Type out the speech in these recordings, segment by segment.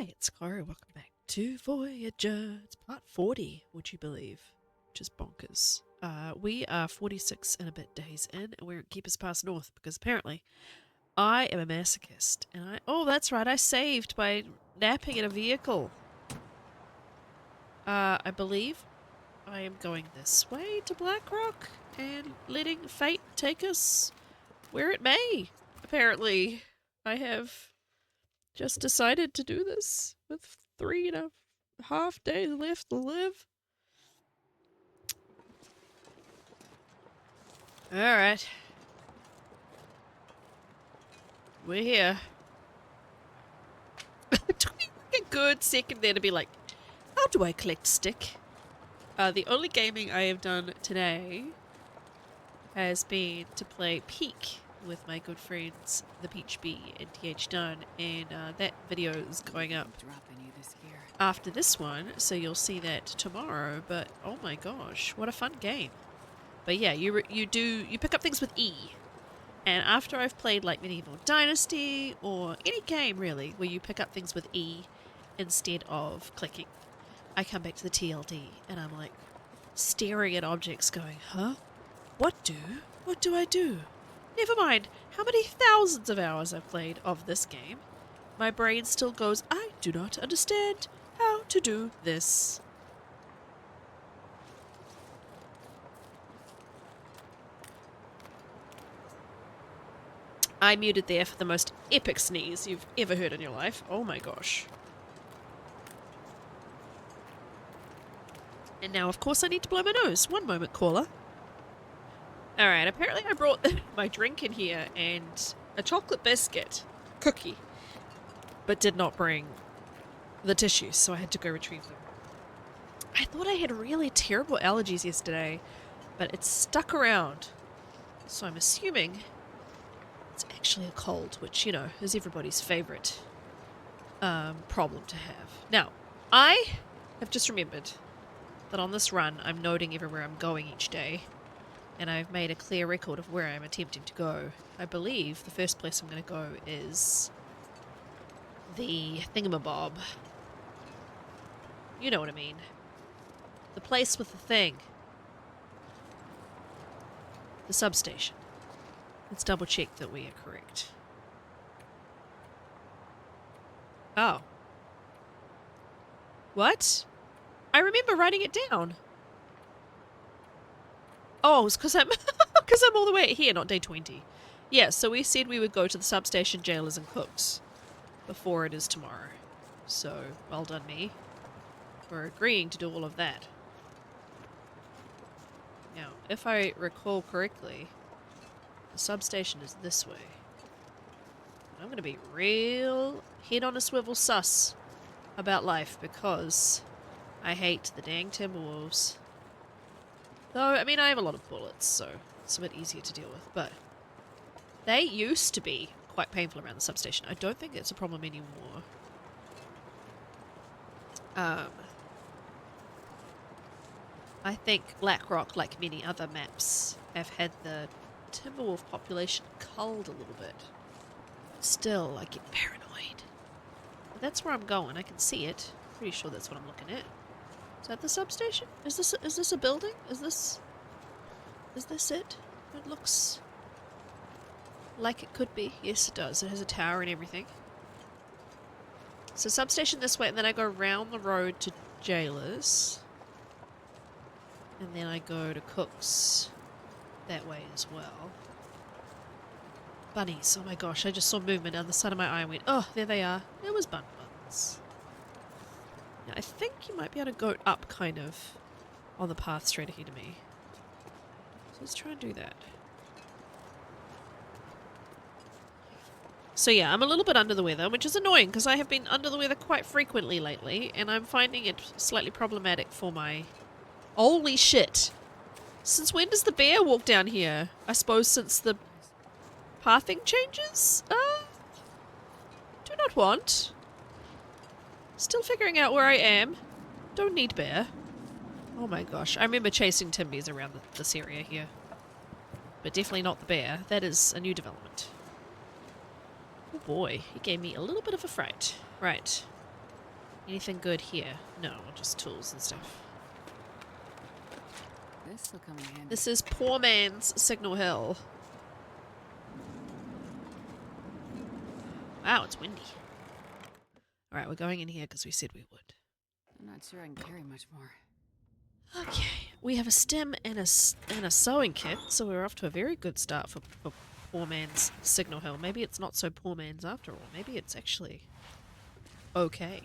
Hi, it's Clara. Welcome back to Voyageur. It's part 40, would you believe? Which is bonkers. We are 46 and a bit days in, and we're at Keepers Pass North because apparently I am a masochist. And oh, that's right, I saved by napping in a vehicle. I believe I am going this way to Blackrock and letting fate take us where it may. Apparently, I have just decided to do this with 3.5 days left to live. Alright. We're here. It took me like a good second there to be like, how do I collect stick? The only gaming I have done today has been to play Peak with my good friends, the Peach Bee and TH Dunn, and that video is going up after this one, so you'll see that tomorrow. But oh my gosh, what a fun game! But yeah, you pick up things with E, and after I've played like Medieval Dynasty or any game really where you pick up things with E instead of clicking, I come back to the TLD and I'm like staring at objects, going, huh? What do I do? Never mind how many thousands of hours I've played of this game. My brain still goes, I do not understand how to do this. I muted there for the most epic sneeze you've ever heard in your life. Oh my gosh. And now, of course, I need to blow my nose. One moment, caller. Alright, apparently I brought my drink in here and a chocolate biscuit cookie, but did not bring the tissues, so I had to go retrieve them. I thought I had really terrible allergies yesterday, but it's stuck around. So I'm assuming it's actually a cold, which, you know, is everybody's favourite problem to have. Now, I have just remembered that on this run I'm noting everywhere I'm going each day, and I've made a clear record of where I'm attempting to go. I believe the first place I'm going to go is the thingamabob. You know what I mean. The place with the thing. The substation. Let's double check that we are correct. Oh. What? I remember writing it down. Oh, it's because I'm all the way here, not day 20. Yeah, so we said we would go to the substation, jailers and cooks before it is tomorrow. So, well done me for agreeing to do all of that. Now, if I recall correctly, the substation is this way. I'm going to be real head on a swivel sus about life because I hate the dang Timberwolves. Though, I mean, I have a lot of bullets, so it's a bit easier to deal with. But they used to be quite painful around the substation. I don't think it's a problem anymore. I think Blackrock, like many other maps, have had the Timberwolf population culled a little bit. Still, I get paranoid. But that's where I'm going. I can see it. Pretty sure that's what I'm looking at. Is that the substation? Is this a building? Is this it? It looks like it could be. Yes, it does. It has a tower and everything. So substation this way, and then I go round the road to jailers. And then I go to cooks that way as well. Bunnies. Oh my gosh, I just saw movement down the side of my eye and went, oh, there they are. There was buns. Now, I think you might be able to go up kind of on the path straight ahead of me. So let's try and do that. So yeah, I'm a little bit under the weather, which is annoying because I have been under the weather quite frequently lately, and I'm finding it slightly problematic for my... Holy shit! Since when does the bear walk down here? I suppose since the pathing changes? Do not want. Still figuring out where I am. Don't need bear. Oh my gosh, I remember chasing Timbies around this area here. But definitely not the bear. That is a new development. Oh boy, he gave me a little bit of a fright. Right. Anything good here? No, just tools and stuff. This will come in handy. This is poor man's Signal Hill. Wow, it's windy. Alright, we're going in here because we said we would. I'm not sure I can carry much more. Okay, we have a stem and a sewing kit, so we're off to a very good start for poor man's Signal Hill. Maybe it's not so poor man's after all. Maybe it's actually okay.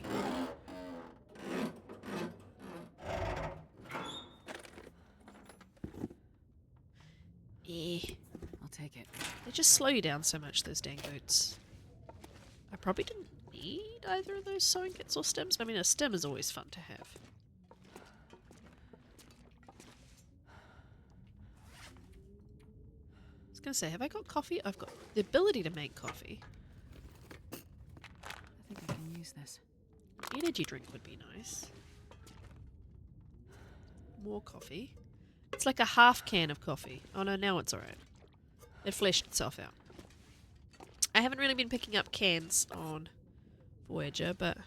Yeah. I'll take it. They just slow you down so much, those dang boots. I probably didn't need either of those sewing kits or stems. I mean, a stem is always fun to have. I was going to say, have I got coffee? I've got the ability to make coffee. I think I can use this. Energy drink would be nice. More coffee. It's like a half can of coffee. Oh no, now it's alright. It fleshed itself out. I haven't really been picking up cans on Voyageur, but...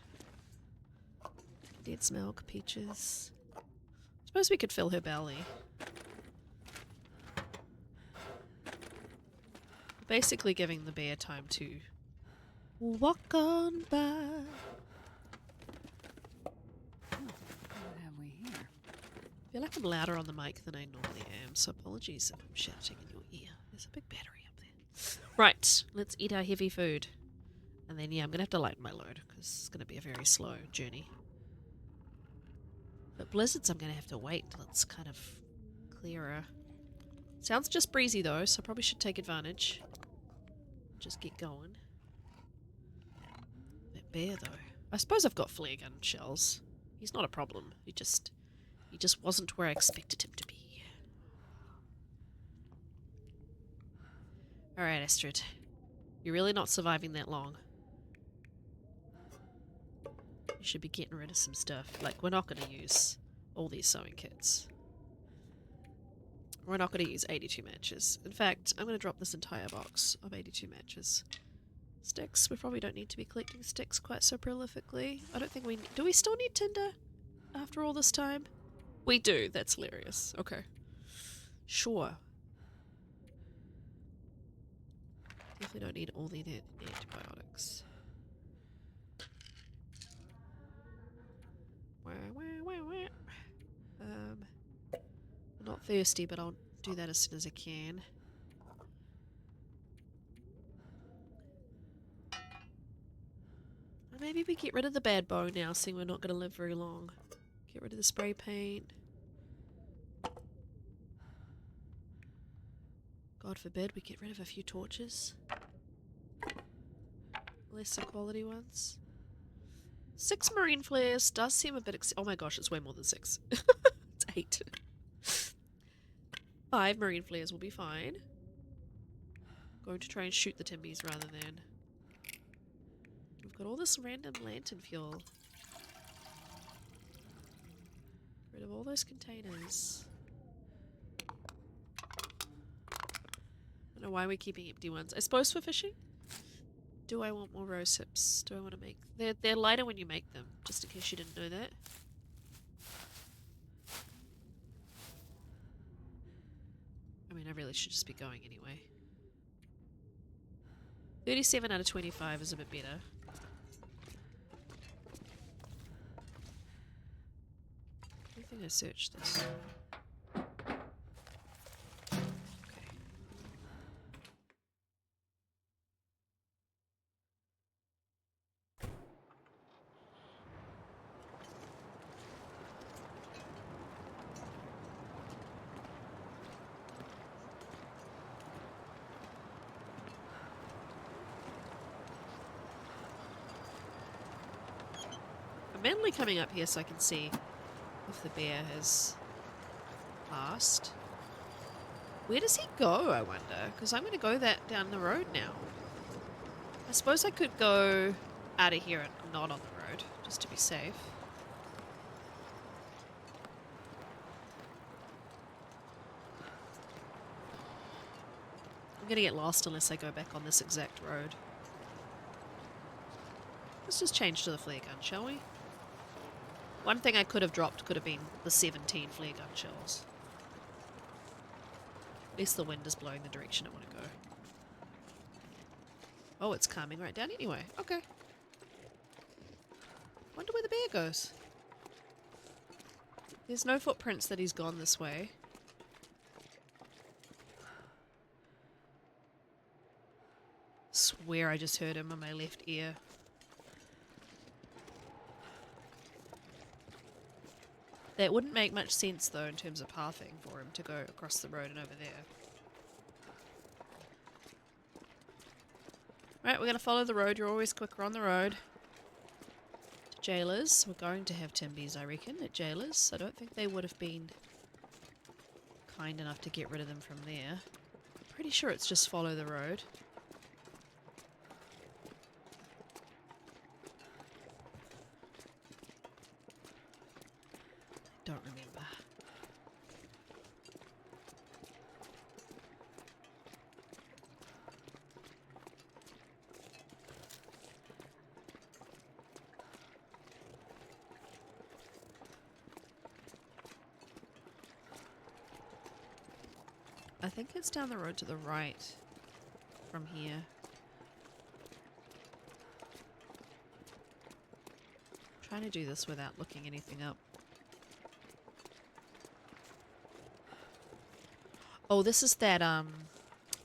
Condensed milk, peaches... Suppose we could fill her belly. Basically giving the bear time to walk on by. What have we here? I feel like I'm louder on the mic than I normally am, so apologies if I'm shouting in your ear. There's a big battery up there. Right, let's eat our heavy food. And then, yeah, I'm going to have to lighten my load, because it's going to be a very slow journey. But blizzards, I'm going to have to wait till it's kind of clearer. Sounds just breezy, though, so I probably should take advantage. Just get going. That bear, though. I suppose I've got flare gun shells. He's not a problem. He just wasn't where I expected him to be. Alright, Astrid. You're really not surviving that long. You should be getting rid of some stuff. Like, we're not going to use all these sewing kits. We're not going to use 82 matches. In fact, I'm going to drop this entire box of 82 matches. Sticks. We probably don't need to be collecting sticks quite so prolifically. I don't think we... Do we still need tinder after all this time? We do. That's hilarious. Okay. Sure. Definitely don't need all the antibiotics. I'm not thirsty, but I'll do that as soon as I can. Maybe we get rid of the bad bow now, seeing we're not going to live very long. Get rid of the spray paint. God forbid we get rid of a few torches. Lesser quality ones. 6 marine flares does seem a bit oh my gosh, it's way more than 6. It's 8. 5 marine flares will be fine. Going to try and shoot the timbies rather than... We've got all this random lantern fuel. Get rid of all those containers. I don't know why we're keeping empty ones. I suppose for fishing? Do I want more rose hips? Do I want to make... They're lighter when you make them, just in case you didn't know that. I mean, I really should just be going anyway. 37 out of 25 is a bit better. I think I searched this. I'm mainly coming up here so I can see if the bear has passed. Where does he go, I wonder? Because I'm going to go down the road now. I suppose I could go out of here and not on the road, just to be safe. I'm going to get lost unless I go back on this exact road. Let's just change to the flare gun, shall we? One thing I could have dropped could have been the 17 flare gun shells. At least the wind is blowing the direction I want to go. Oh, it's calming right down anyway. Okay. Wonder where the bear goes. There's no footprints that he's gone this way. Swear I just heard him on my left ear. That wouldn't make much sense though in terms of pathing for him to go across the road and over there. Right, we're going to follow the road. You're always quicker on the road. To Jailers. We're going to have Timbies, I reckon, at Jailers. I don't think they would have been kind enough to get rid of them from there. I'm pretty sure it's just follow the road. Don't remember. I think it's down the road to the right from here. I'm trying to do this without looking anything up. Oh, this is that,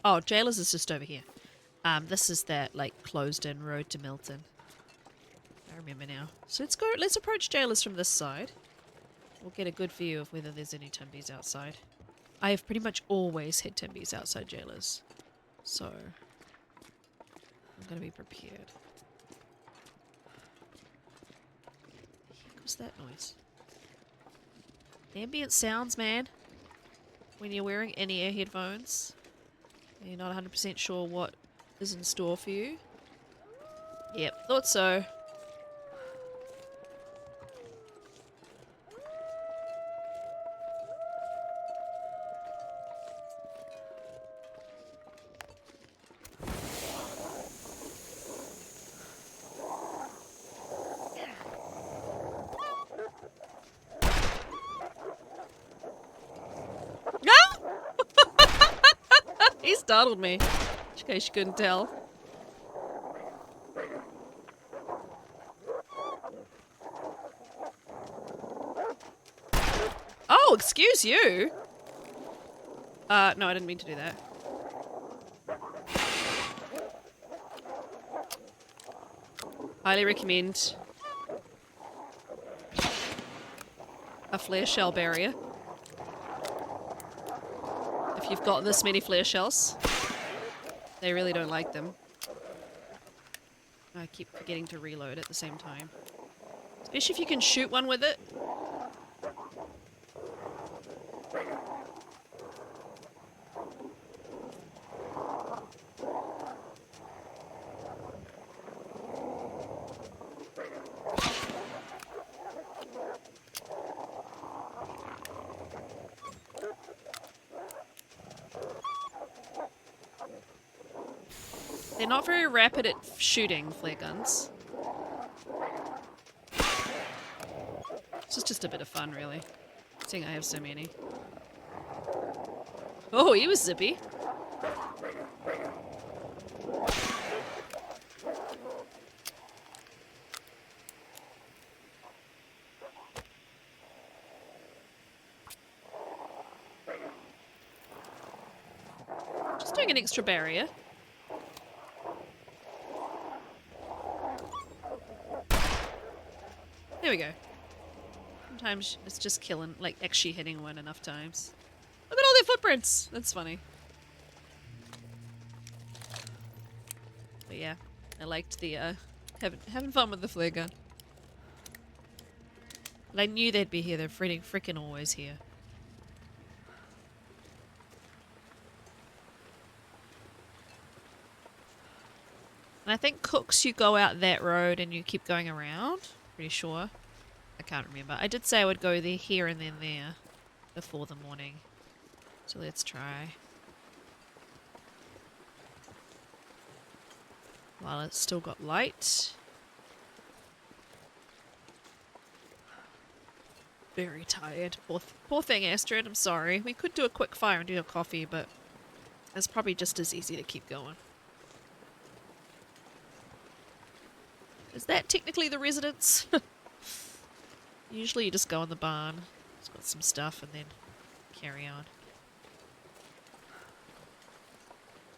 oh, Jailers is just over here. This is that, like, closed-in road to Milton. I remember now. So let's approach Jailers from this side. We'll get a good view of whether there's any Timbies outside. I have pretty much always had Timbies outside Jailers. So, I'm gonna be prepared. What the heck was that noise? Ambient sounds, man. When you're wearing in-ear headphones, and you're not 100% sure what is in store for you. Yep, thought so. He startled me, in case you couldn't tell. Oh, excuse you! No, I didn't mean to do that. Highly recommend a flare shell barrier. If you've got this many flare shells, they really don't like them. I keep forgetting to reload at the same time. Especially if you can shoot one with it. They're not very rapid at shooting flare guns. This is just a bit of fun, really. Seeing I have so many. Oh, he was zippy. Just doing an extra barrier. There we go. Sometimes it's just killing, like actually hitting one enough times. Look at all their footprints! That's funny. But yeah, I liked the, having fun with the flare gun. But I knew they'd be here, they're freaking always here. And I think Cooks, you go out that road and you keep going around. Pretty sure. I can't remember. I did say I would go there, here, and then there before the morning. So let's try. While it's still got light. very tired. Poor thing, Astrid. I'm sorry. We could do a quick fire and do a coffee, but it's probably just as easy to keep going. Is that technically the residence? Usually you just go in the barn, it's got some stuff, and then carry on.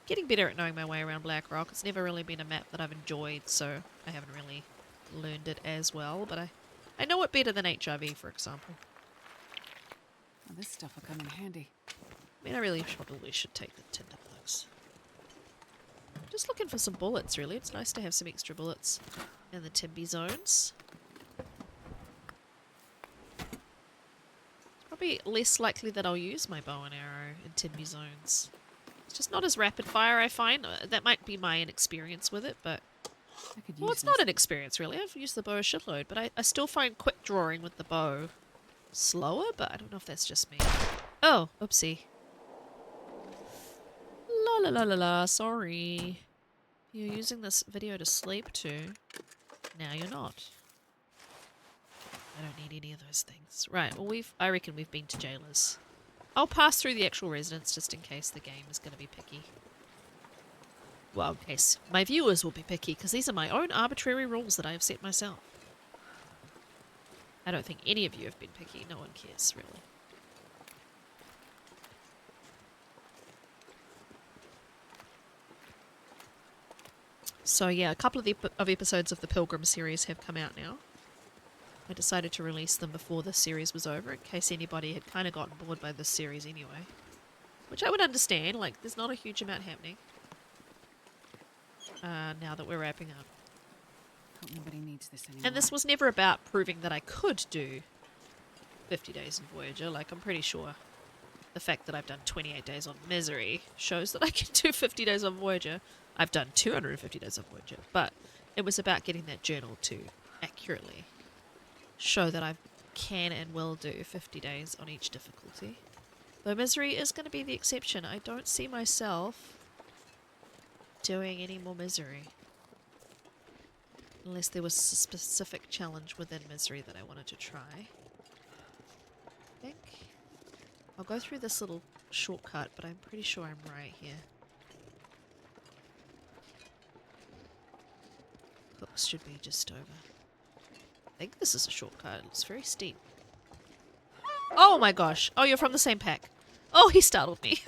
Getting better at knowing my way around Blackrock. It's never really been a map that I've enjoyed, so I haven't really learned it as well, but I know it better than HRV, for example. Well, this stuff will come in handy. I mean, I really probably should take the tinderbox. Just looking for some bullets, really. It's nice to have some extra bullets in the Timby zones. It's probably less likely that I'll use my bow and arrow in Timby zones. It's just not as rapid fire, I find. That might be my inexperience with it, but... I could use Well, it's not an experience, really. I've used the bow a shitload, but I still find quick drawing with the bow slower, but I don't know if that's just me. Oh, oopsie. La la la la la, sorry. You're using this video to sleep too. Now you're not. I don't need any of those things. Right, well I reckon we've been to Jailers. I'll pass through the actual residence just in case the game is going to be picky. Well, in case my viewers will be picky, because these are my own arbitrary rules that I have set myself. I don't think any of you have been picky. No one cares, really. So yeah, a couple of episodes of the Pilgrim series have come out now. I decided to release them before this series was over, in case anybody had kind of gotten bored by this series anyway. Which I would understand, like, there's not a huge amount happening. Now that we're wrapping up. Hope nobody needs this anymore. And this was never about proving that I could do 50 days in Voyager. Like, I'm pretty sure the fact that I've done 28 days on Misery shows that I can do 50 days on Voyager. I've done 250 days on Voyager, but it was about getting that journal to accurately show that I can and will do 50 days on each difficulty. Though Misery is going to be the exception. I don't see myself doing any more Misery. Unless there was a specific challenge within Misery that I wanted to try. I think I'll go through this little shortcut, but I'm pretty sure I'm right here. Hooks should be just over. I think this is a shortcut. It's very steep. Oh my gosh. Oh, you're from the same pack. Oh, he startled me.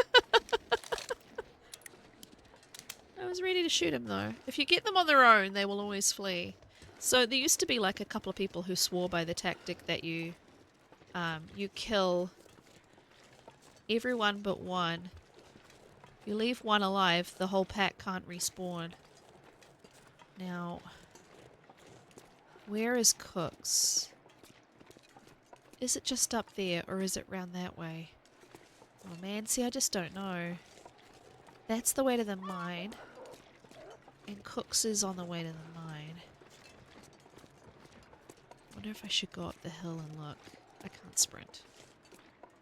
I was ready to shoot him though. If you get them on their own, they will always flee. So there used to be like a couple of people who swore by the tactic that you kill everyone but one. If you leave one alive, the whole pack can't respawn. Now, where is Cooks? Is it just up there, or is it round that way? Oh man, see, I just don't know. That's the way to the mine. And Cooks is on the way to the mine. I wonder if I should go up the hill and look. I can't sprint.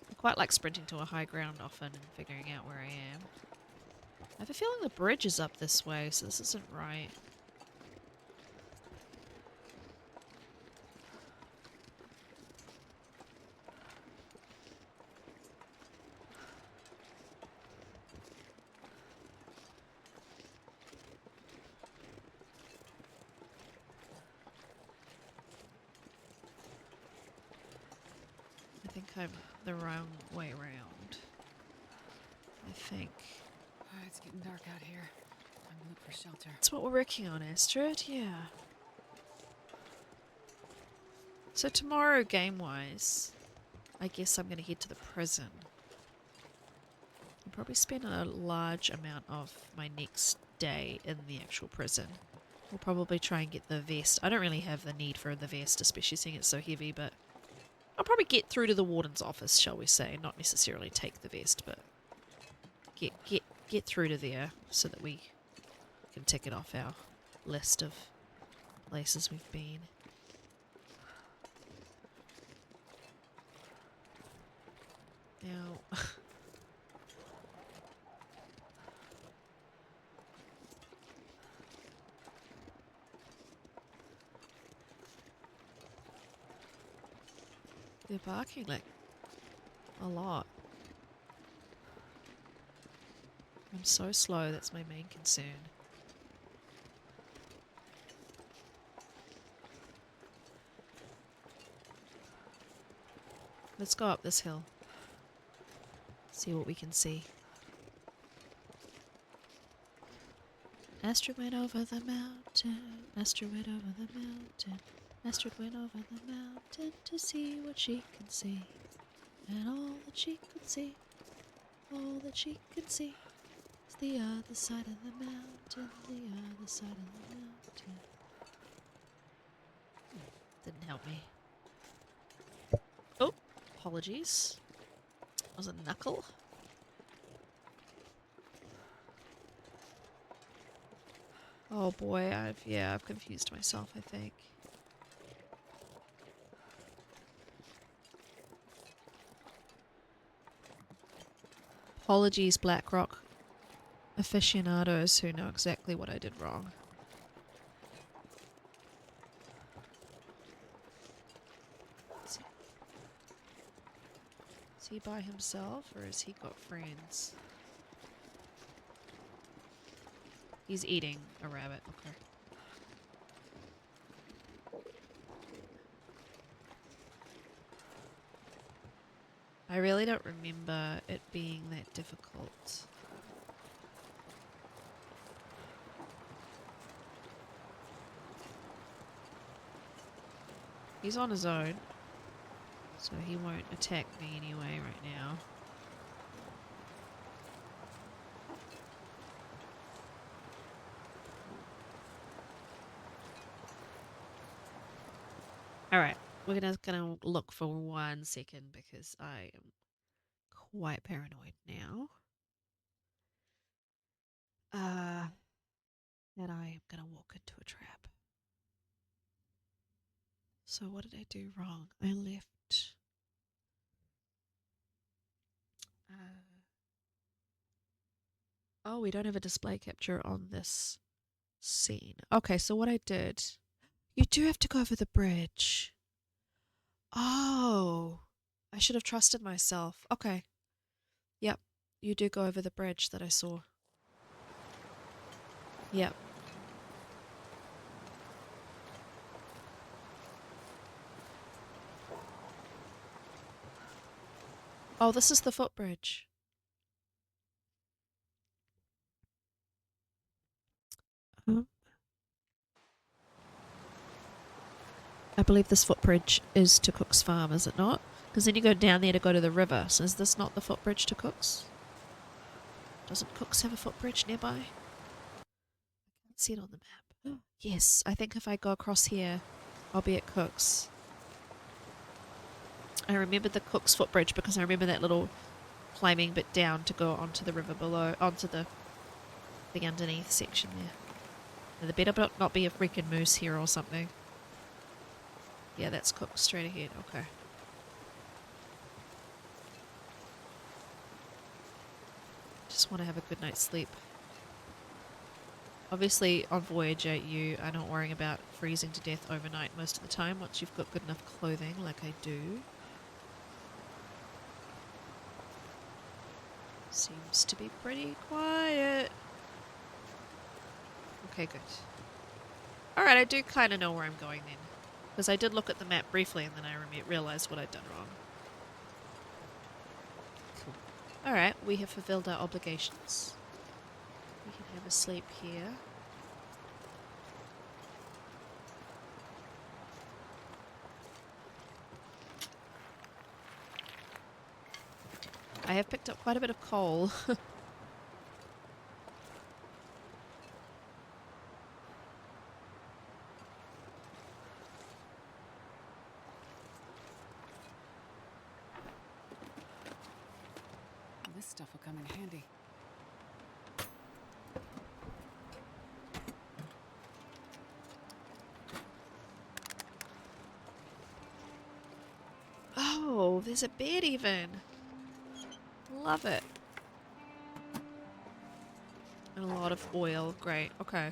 I quite like sprinting to a high ground often and figuring out where I am. I have a feeling the bridge is up this way, so this isn't right. I think I'm the wrong way around. I think. Oh, it's getting dark out here. I'm gonna look for shelter. That's what we're working on, Astrid, yeah. So tomorrow, game-wise, I guess I'm going to head to the prison. I'll probably spend a large amount of my next day in the actual prison. We'll probably try and get the vest. I don't really have the need for the vest, especially seeing it's so heavy, but I'll probably get through to the warden's office, shall we say. Not necessarily take the vest, but get through to there so that we can tick it off our list of places we've been. Now, They're barking like a lot. I'm so slow, that's my main concern. Let's go up this hill. See what we can see. Astrid went over the mountain. Astrid went over the mountain. Astrid went over the mountain to see what she could see. And all that she could see, all that she could see, is the other side of the mountain, the other side of the mountain. Didn't help me. Oh, apologies. That was a knuckle. Oh boy, I've confused myself, I think. Apologies, Blackrock aficionados who know exactly what I did wrong. Is he by himself or has he got friends? He's eating a rabbit, okay. I really don't remember it being that difficult. He's on his own, so he won't attack me anyway right now. Alright, we're gonna look for 1 second because I am quite paranoid now. That I am gonna walk into a trap. So what did I do wrong? I left... oh, we don't have a display capture on this scene. Okay, so what I did... You do have to go over the bridge. Oh, I should have trusted myself. Okay. Yep, you do go over the bridge that I saw. Yep. Oh, this is the footbridge. I believe this footbridge is to Cook's Farm, is it not? Because then you go down there to go to the river. So is this not the footbridge to Cook's? Doesn't Cook's have a footbridge nearby? I can't see it on the map. Yes, I think if I go across here, I'll be at Cook's. I remembered the Cook's footbridge because I remember that little climbing bit down to go onto the river below, onto the underneath section there. Now, there better not be a freaking moose here or something. Yeah, that's Cook's straight ahead. Okay. Just want to have a good night's sleep. Obviously, on Voyager, you are not worrying about freezing to death overnight most of the time once you've got good enough clothing, like I do. Seems to be pretty quiet. Okay, good. Alright, I do kind of know where I'm going then. Because I did look at the map briefly and then I realised what I'd done wrong. Cool. Alright, we have fulfilled our obligations. We can have a sleep here. I have picked up quite a bit of coal. This stuff will come in handy. Oh, there's a bed even. Love it. And a lot of oil. Great. Okay.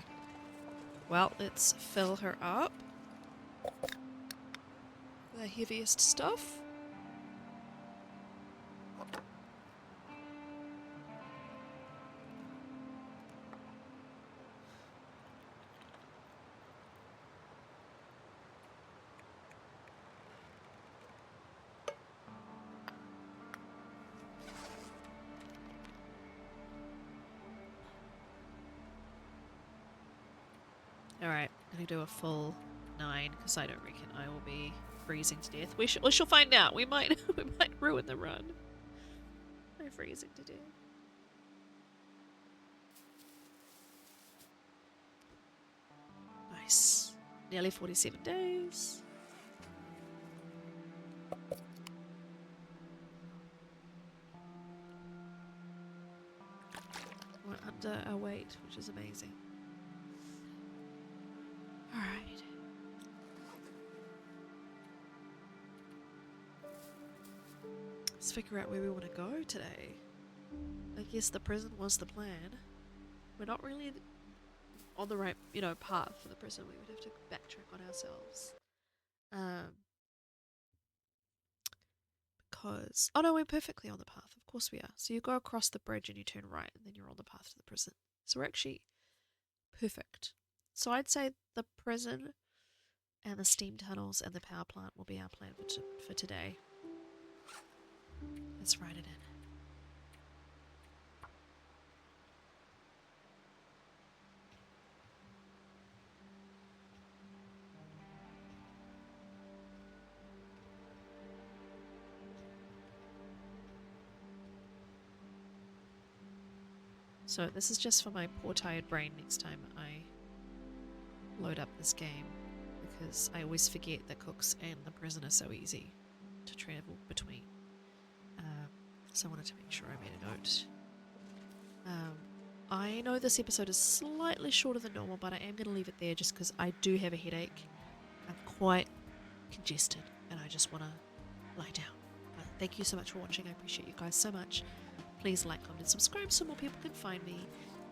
Well, let's fill her up. The heaviest stuff. Alright, I'm gonna do a full 9 because I don't reckon I will be freezing to death. We shall find out. We might we might ruin the run by freezing to death. Nice. Nearly 47 days. We're under our weight, which is amazing. Alright. Let's figure out where we want to go today. I guess the prison was the plan. We're not really on the right, path for the prison. We would have to backtrack on ourselves. Because... Oh no, we're perfectly on the path. Of course we are. So you go across the bridge and you turn right and then you're on the path to the prison. So we're actually perfect. So I'd say the prison and the steam tunnels and the power plant will be our plan for today. Let's write it in. So this is just for my poor tired brain next time I load up this game, because I always forget that Cooks and the prison are so easy to travel between. So I wanted to make sure I made a note. I know this episode is slightly shorter than normal, but I am going to leave it there just because I do have a headache. I'm quite congested and I just want to lie down. But thank you so much for watching. I appreciate you guys so much. Please like, comment, and subscribe so more people can find me.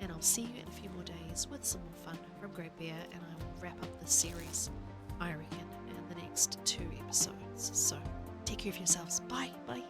And I'll see you in a few more days with some more fun from Great Bear, and I will wrap up this series, I reckon, in the next 2 episodes. So take care of yourselves. Bye. Bye.